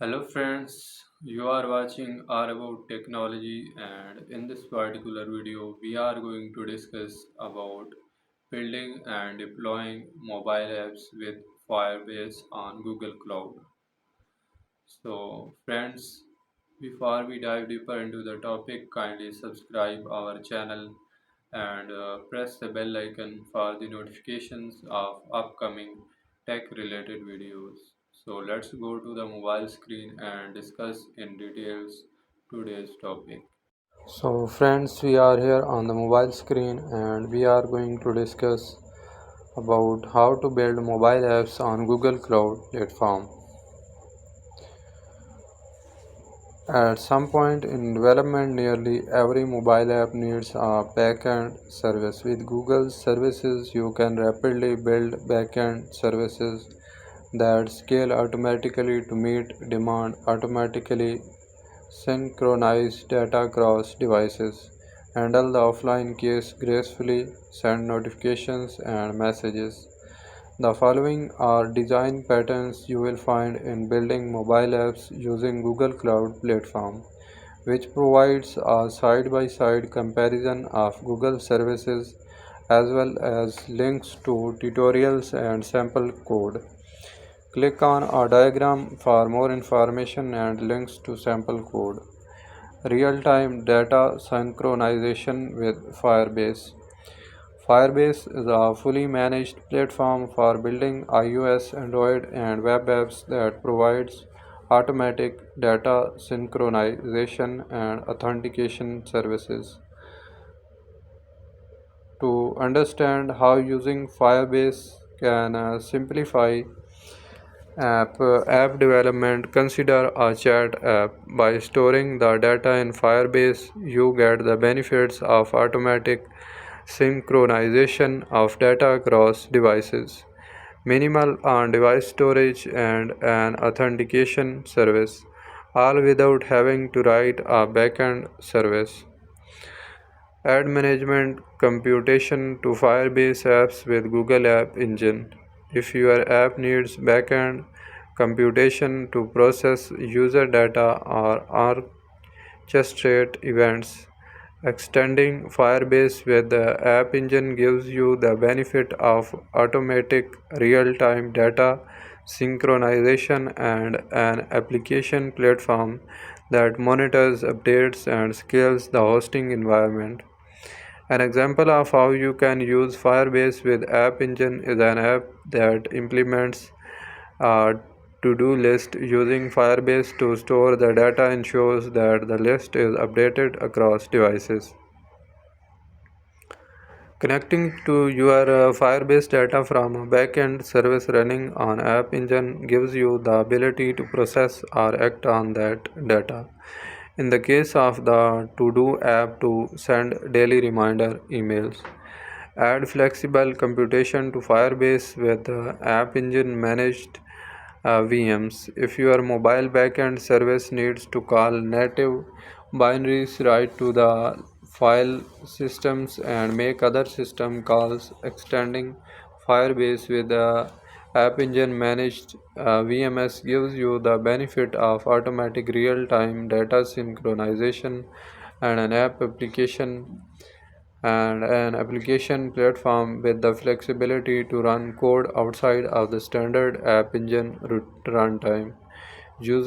Hello friends, you are watching R about technology, and in this particular video we are going to discuss about building and deploying mobile apps with Firebase on Google Cloud. So friends, before we dive deeper into the topic, kindly subscribe our channel and press the bell icon for the notifications of upcoming tech related videos. So let's go to the mobile screen and discuss in details today's topic. So friends, we are here on the mobile screen and we are going to discuss about how to build mobile apps on Google Cloud platform. At some point in development, nearly every mobile app needs a backend service. With Google services, you can rapidly build backend services that scale automatically to meet demand, automatically synchronize data across devices, handle the offline case gracefully, send notifications and messages. The following are design patterns you will find in building mobile apps using Google Cloud Platform, which provides a side-by-side comparison of Google services as well as links to tutorials and sample code. Click on a diagram for more information and links to sample code. Real-time data synchronization with Firebase. Firebase is a fully managed platform for building iOS, Android, and web apps that provides automatic data synchronization and authentication services. To understand how using Firebase can simplify app development, consider a chat app. By storing the data in Firebase, you get the benefits of automatic synchronization of data across devices, minimal on device storage, and an authentication service, all without having to write a backend service. Add management computation to Firebase apps with Google App Engine. If your app needs backend computation to process user data or orchestrate events, extending Firebase with the App Engine gives you the benefit of automatic real-time data synchronization and an application platform that monitors updates and scales the hosting environment. An example of how you can use Firebase with App Engine is an app that implements a to-do list using Firebase to store the data ensures that the list is updated across devices. Connecting to your Firebase data from a backend service running on App Engine gives you the ability to process or act on that data. In the case of the To-Do app, to send daily reminder emails. Add flexible computation to Firebase with App Engine managed VMs. If your mobile backend service needs to call native binaries, write to the file systems and make other system calls. Extending Firebase with the App Engine managed VMS gives you the benefit of automatic real-time data synchronization and an application platform with the flexibility to run code outside of the standard App Engine runtime. Using